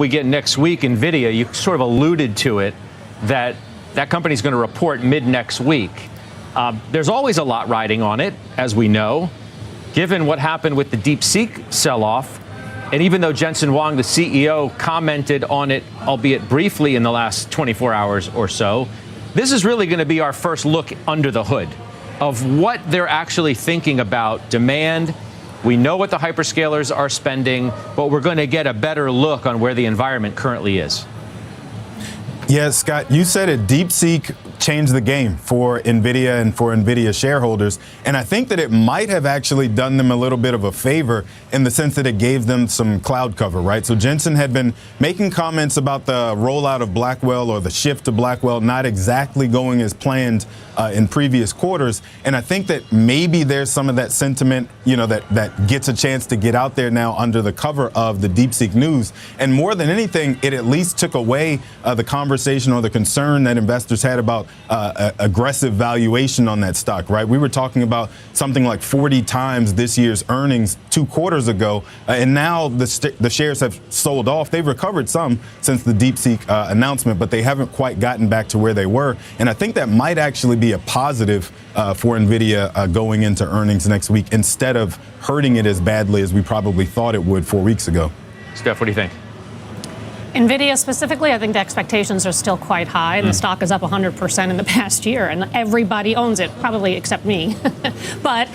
We get next week, Nvidia, you sort of alluded to it, that company's going to report mid next week. There's always a lot riding on it, as we know. Given what happened with the DeepSeek sell-off, and even though Jensen Huang, the CEO, commented on it, albeit briefly in the last 24 hours or so, this is really going to be our first look under the hood of what they're actually thinking about demand. We know what the hyperscalers are spending, but we're going to get a better look on where the environment currently is. Yeah, Scott, you said it. DeepSeek changed the game for Nvidia and for Nvidia shareholders. And I think that it might have actually done them a little bit of a favor in the sense that it gave them some cloud cover, right? So Jensen had been making comments about the rollout of Blackwell or the shift to Blackwell not exactly going as planned in previous quarters. And I think that maybe there's some of that sentiment, that gets a chance to get out there now under the cover of the DeepSeek news. And more than anything, it at least took away the conversation or the concern that investors had about aggressive valuation on that stock, right? We were talking about something like 40 times this year's earnings 2 quarters ago, and now the shares have sold off. They've recovered some since the DeepSeek announcement, but they haven't quite gotten back to where they were. And I think that might actually be a positive for Nvidia going into earnings next week instead of hurting it as badly as we probably thought it would 4 weeks ago. Steph, what do you think? Nvidia specifically, I think the expectations are still quite high, and the stock is up 100% in the past year, and everybody owns it, probably except me. But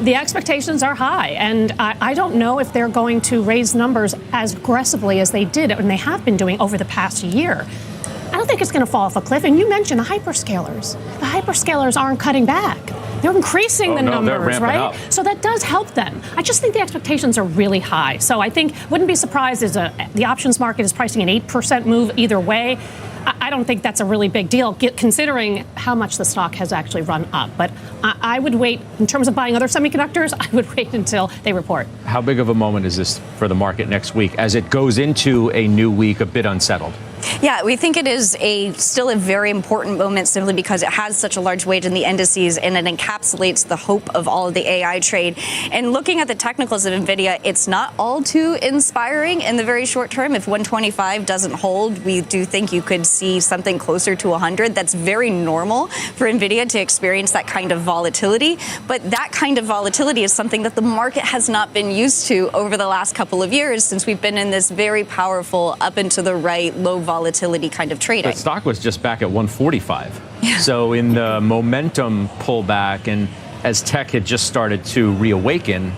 the expectations are high, and I don't know if they're going to raise numbers as aggressively as they did, and they have been doing over the past year. I don't think it's going to fall off a cliff. And you mentioned the hyperscalers. The hyperscalers aren't cutting back. They're increasing the numbers, right? Up. So that does help them. I just think the expectations are really high. So I think, wouldn't be surprised as the options market is pricing an 8% move either way. I don't think that's a really big deal, considering how much the stock has actually run up. But I would wait, in terms of buying other semiconductors, I would wait until they report. How big of a moment is this for the market next week as it goes into a new week a bit unsettled? Yeah, we think it is still a very important moment simply because it has such a large weight in the indices and it encapsulates the hope of all of the AI trade. And looking at the technicals of Nvidia, it's not all too inspiring in the very short term. If 125 doesn't hold, we do think you could see something closer to 100. That's very normal for Nvidia to experience that kind of volatility. But that kind of volatility is something that the market has not been used to over the last couple of years since we've been in this very powerful up and to the right, low volatility kind of trading. The stock was just back at 145. Yeah. So in the momentum pullback and as tech had just started to reawaken,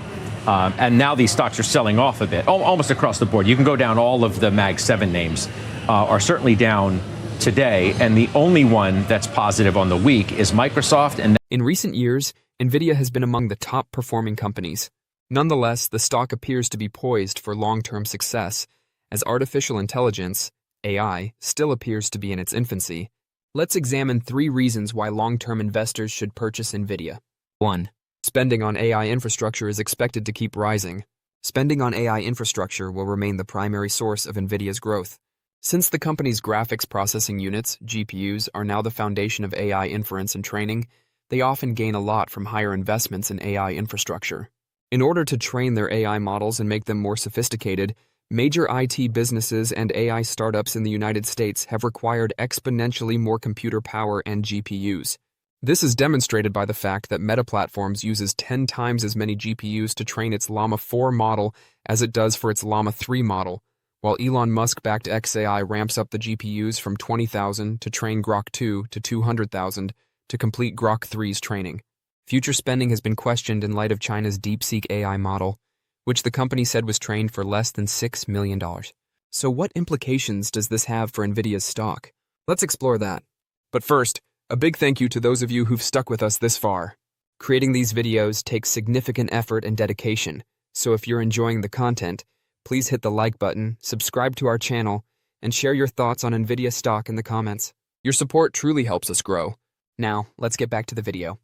and now these stocks are selling off a bit, almost across the board. You can go down all of the Mag 7 names are certainly down today, and the only one that's positive on the week is Microsoft. And in recent years, Nvidia has been among the top performing companies. Nonetheless, the stock appears to be poised for long-term success, as artificial intelligence, AI, still appears to be in its infancy. Let's examine 3 reasons why long-term investors should purchase Nvidia. 1. Spending on AI infrastructure is expected to keep rising. Spending on AI infrastructure will remain the primary source of Nvidia's growth. Since the company's graphics processing units, GPUs, are now the foundation of AI inference and training, they often gain a lot from higher investments in AI infrastructure. In order to train their AI models and make them more sophisticated, major IT businesses and AI startups in the United States have required exponentially more computer power and GPUs. This is demonstrated by the fact that Meta Platforms uses 10 times as many GPUs to train its Llama 4 model as it does for its Llama 3 model, while Elon Musk-backed xAI ramps up the GPUs from 20,000 to train Grok 2 to 200,000 to complete Grok 3's training. Future spending has been questioned in light of China's DeepSeek AI model, which the company said was trained for less than $6 million. So what implications does this have for Nvidia's stock? Let's explore that. But first, a big thank you to those of you who've stuck with us this far. Creating these videos takes significant effort and dedication, so if you're enjoying the content, please hit the like button, subscribe to our channel, and share your thoughts on Nvidia stock in the comments. Your support truly helps us grow. Now, let's get back to the video.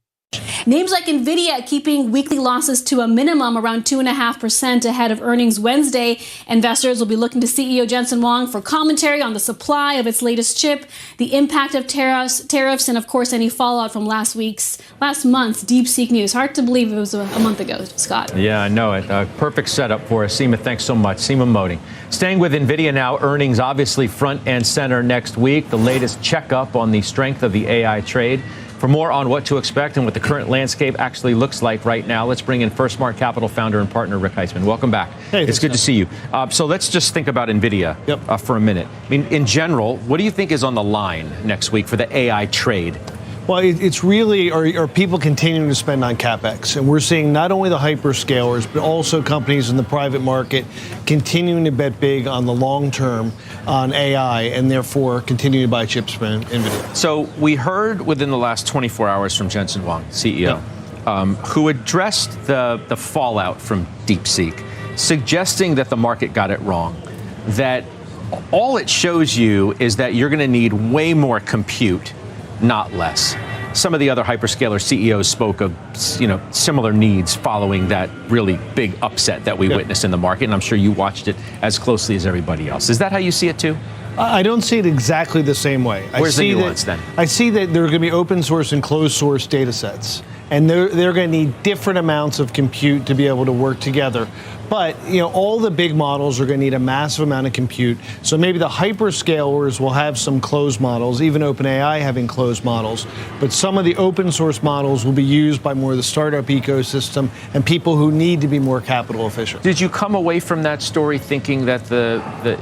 Names like Nvidia keeping weekly losses to a minimum around 2.5% ahead of earnings Wednesday. Investors will be looking to CEO Jensen Huang for commentary on the supply of its latest chip, the impact of tariffs, and of course any fallout from last month's DeepSeek news. Hard to believe it was a month ago, Scott. Yeah, I know it. Perfect setup for us. Seema, thanks so much. Seema Modi. Staying with Nvidia now, earnings obviously front and center next week. The latest checkup on the strength of the AI trade. For more on what to expect and what the current landscape actually looks like right now, let's bring in First Smart Capital founder and partner Rick Heisman. Welcome back. Hey, it's good to see you. So let's just think about Nvidia for a minute. I mean, in general, what do you think is on the line next week for the AI trade? Well, it's really, are people continuing to spend on CapEx? And we're seeing not only the hyperscalers, but also companies in the private market continuing to bet big on the long term on AI and therefore continuing to buy chips from NVIDIA. So we heard within the last 24 hours from Jensen Huang, CEO, who addressed the fallout from DeepSeek, suggesting that the market got it wrong, that all it shows you is that you're going to need way more compute, not less. Some of the other hyperscaler CEOs spoke of, similar needs following that really big upset that we witnessed in the market, and I'm sure you watched it as closely as everybody else. Is that how you see it too? I don't see it exactly the same way. Where's the nuance then? I see that there are going to be open source and closed source data sets, and they're going to need different amounts of compute to be able to work together. But, all the big models are going to need a massive amount of compute. So maybe the hyperscalers will have some closed models, even OpenAI having closed models. But some of the open source models will be used by more of the startup ecosystem and people who need to be more capital efficient. Did you come away from that story thinking that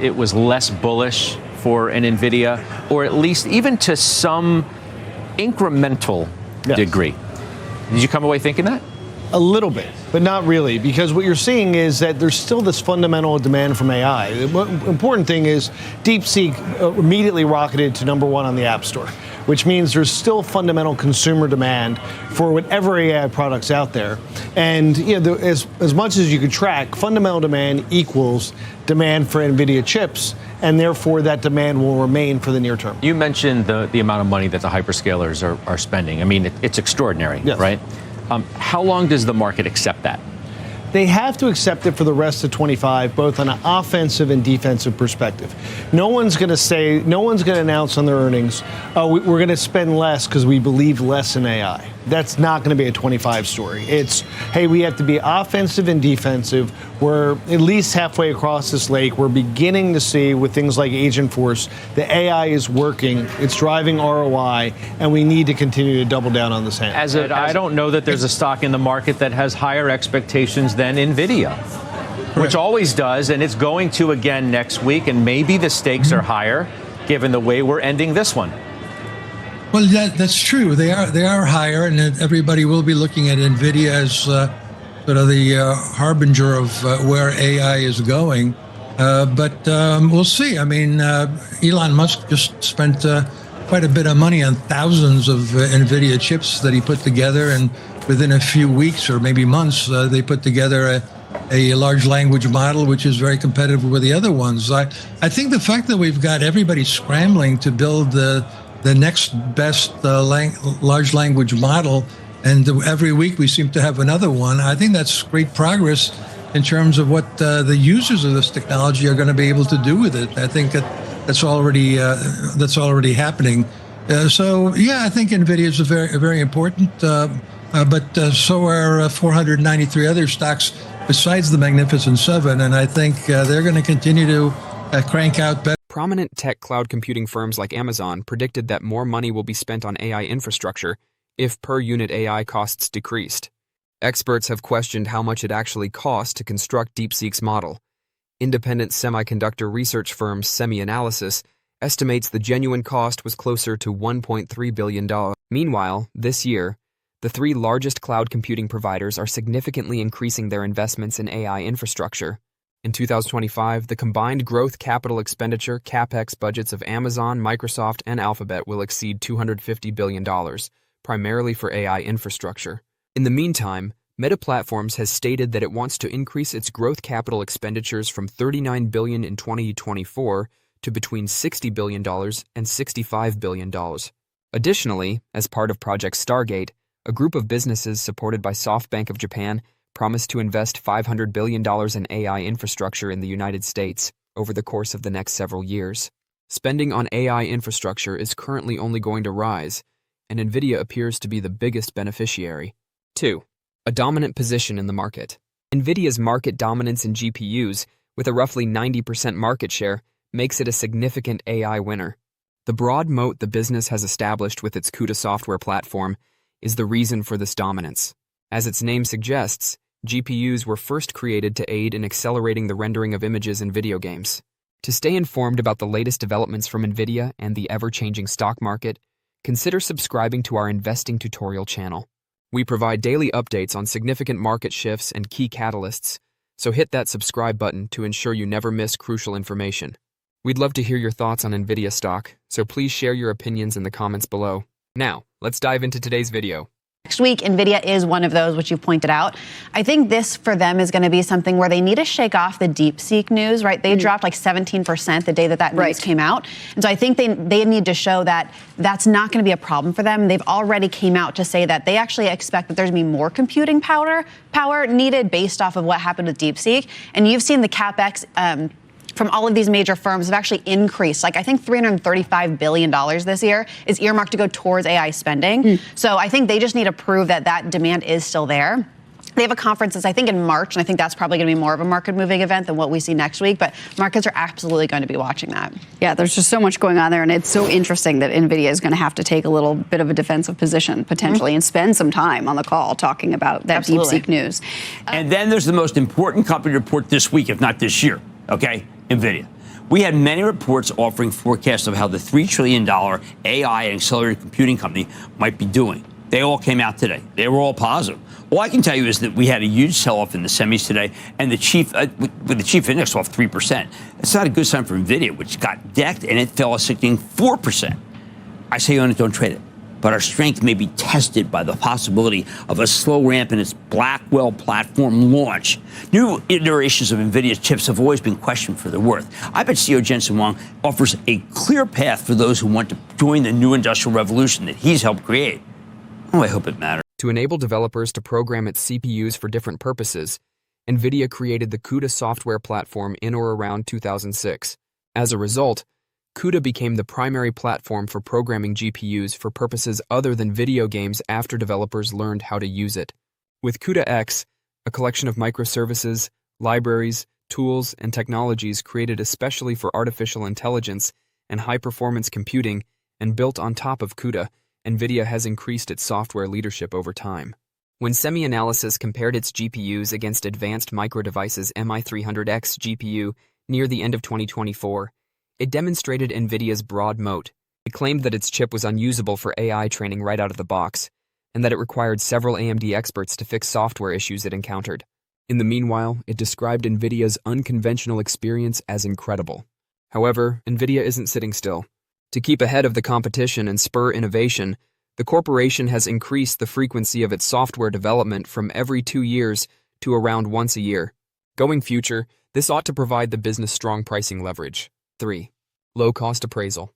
it was less bullish for an NVIDIA, or at least even to some incremental degree? Did you come away thinking that? A little bit, but not really, because what you're seeing is that there's still this fundamental demand from AI. The important thing is DeepSeek immediately rocketed to #1 on the App Store, which means there's still fundamental consumer demand for whatever AI products out there. And as much as you could track, fundamental demand equals demand for NVIDIA chips, and therefore that demand will remain for the near term. You mentioned the amount of money that the hyperscalers are spending. I mean, it's extraordinary, right? How long does the market accept that? They have to accept it for the rest of 25, both on an offensive and defensive perspective. No one's going to announce on their earnings, we're going to spend less because we believe less in AI. That's not going to be a 25 story. It's, hey, we have to be offensive and defensive. We're at least halfway across this lake. We're beginning to see with things like Agentforce, the AI is working, it's driving ROI, and we need to continue to double down on this hand. I don't know that there's a stock in the market that has higher expectations than Nvidia, which always does, and it's going to again next week, and maybe the stakes are higher given the way we're ending this one. Well, that's true. They are higher, and everybody will be looking at Nvidia as sort of the harbinger of where AI is going. But we'll see. I mean, Elon Musk just spent quite a bit of money on thousands of Nvidia chips that he put together, and within a few weeks or maybe months, they put together a large language model, which is very competitive with the other ones. I think the fact that we've got everybody scrambling to build the next best large language model, and every week we seem to have another one, I think that's great progress in terms of what the users of this technology are going to be able to do with it. I think that's already happening. So yeah, I think NVIDIA is very, very important, but so are 493 other stocks besides the Magnificent Seven, and I think they're going to continue to crank out better. Prominent tech cloud computing firms like Amazon predicted that more money will be spent on AI infrastructure if per-unit AI costs decreased. Experts have questioned how much it actually costs to construct DeepSeek's model. Independent semiconductor research firm SemiAnalysis estimates the genuine cost was closer to $1.3 billion. Meanwhile, this year, the three largest cloud computing providers are significantly increasing their investments in AI infrastructure. In 2025, the combined growth capital expenditure (CapEx) budgets of Amazon, Microsoft, and Alphabet will exceed $250 billion, primarily for AI infrastructure. In the meantime, Meta Platforms has stated that it wants to increase its growth capital expenditures from $39 billion in 2024 to between $60 billion and $65 billion. Additionally, as part of Project Stargate, A group of businesses supported by SoftBank of Japan promised to invest $500 billion in AI infrastructure in the United States over the course of the next several years. Spending on AI infrastructure is currently only going to rise, and Nvidia appears to be the biggest beneficiary. 2. A dominant position in the market. Nvidia's market dominance in GPUs, with a roughly 90% market share, makes it a significant AI winner. The broad moat the business has established with its CUDA software platform is the reason for this dominance. As its name suggests, GPUs were first created to aid in accelerating the rendering of images in video games. To stay informed about the latest developments from Nvidia and the ever-changing stock market, consider subscribing to our investing tutorial channel. We provide daily updates on significant market shifts and key catalysts, so hit that subscribe button to ensure you never miss crucial information. We'd love to hear your thoughts on Nvidia stock, so please share your opinions in the comments below. Now, let's dive into today's video. Next week, Nvidia is one of those, which you pointed out. I think this for them is going to be something where they need to shake off the DeepSeek news, right? They dropped like 17% the day that news came out. And so I think they need to show that that's not going to be a problem for them. They've already came out to say that they actually expect that there's going to be more computing power needed based off of what happened with DeepSeek. And you've seen the CapEx from all of these major firms have actually increased. Like I think $335 billion this year is earmarked to go towards AI spending. So I think they just need to prove that that demand is still there. They have a conference, I think, in March, and I think that's probably going to be more of a market-moving event than what we see next week, but markets are absolutely going to be watching that. Yeah, there's just so much going on there, and it's so interesting that NVIDIA is going to have to take a little bit of a defensive position, potentially, and spend some time on the call talking about that DeepSeek news. And then there's the most important company report this week, if not this year, okay? NVIDIA. We had many reports offering forecasts of how the $3 trillion AI and accelerated computing company might be doing. They all came out today. They were all positive. All I can tell you is that we had a huge sell-off in the semis today, and the chief index off 3%. It's not a good sign for NVIDIA, which got decked, and it fell a sickening 4%. I say own it, don't trade it. But our strength may be tested by the possibility of a slow ramp in its Blackwell platform launch. New iterations of NVIDIA's chips have always been questioned for their worth. I bet CEO Jensen Huang offers a clear path for those who want to join the new industrial revolution that he's helped create. Oh, I hope it matters. To enable developers to program its CPUs for different purposes, NVIDIA created the CUDA software platform in or around 2006. As a result, CUDA became the primary platform for programming GPUs for purposes other than video games after developers learned how to use it. With CUDA-X, a collection of microservices, libraries, tools, and technologies created especially for artificial intelligence and high-performance computing and built on top of CUDA, NVIDIA has increased its software leadership over time. When SemiAnalysis compared its GPUs against Advanced Micro Devices' MI300X GPU near the end of 2024, it demonstrated NVIDIA's broad moat. It claimed that its chip was unusable for AI training right out of the box, and that it required several AMD experts to fix software issues it encountered. In the meanwhile, it described NVIDIA's unconventional experience as incredible. However, NVIDIA isn't sitting still. To keep ahead of the competition and spur innovation, the corporation has increased the frequency of its software development from every 2 years to around once a year. Going future, this ought to provide the business strong pricing leverage. 3. Low-cost appraisal.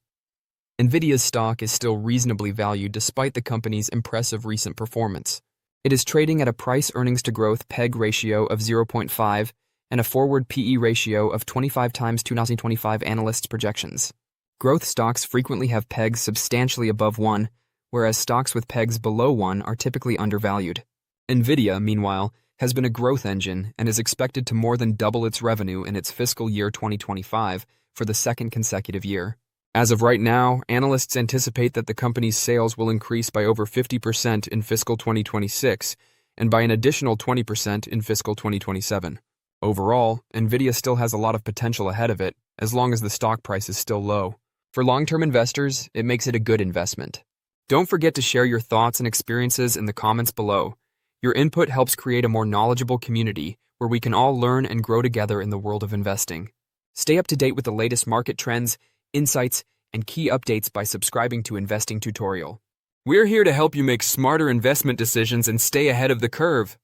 NVIDIA's stock is still reasonably valued despite the company's impressive recent performance. It is trading at a price-earnings-to-growth PEG ratio of 0.5 and a forward PE ratio of 25 times 2025 analysts' projections. Growth stocks frequently have PEGs substantially above 1, whereas stocks with PEGs below 1 are typically undervalued. NVIDIA, meanwhile, has been a growth engine and is expected to more than double its revenue in its fiscal year 2025 for the second consecutive year. As of right now, analysts anticipate that the company's sales will increase by over 50% in fiscal 2026 and by an additional 20% in fiscal 2027. Overall, NVIDIA still has a lot of potential ahead of it, as long as the stock price is still low. For long-term investors, it makes it a good investment. Don't forget to share your thoughts and experiences in the comments below. Your input helps create a more knowledgeable community where we can all learn and grow together in the world of investing. Stay up to date with the latest market trends, insights, and key updates by subscribing to Investing Tutorial. We're here to help you make smarter investment decisions and stay ahead of the curve.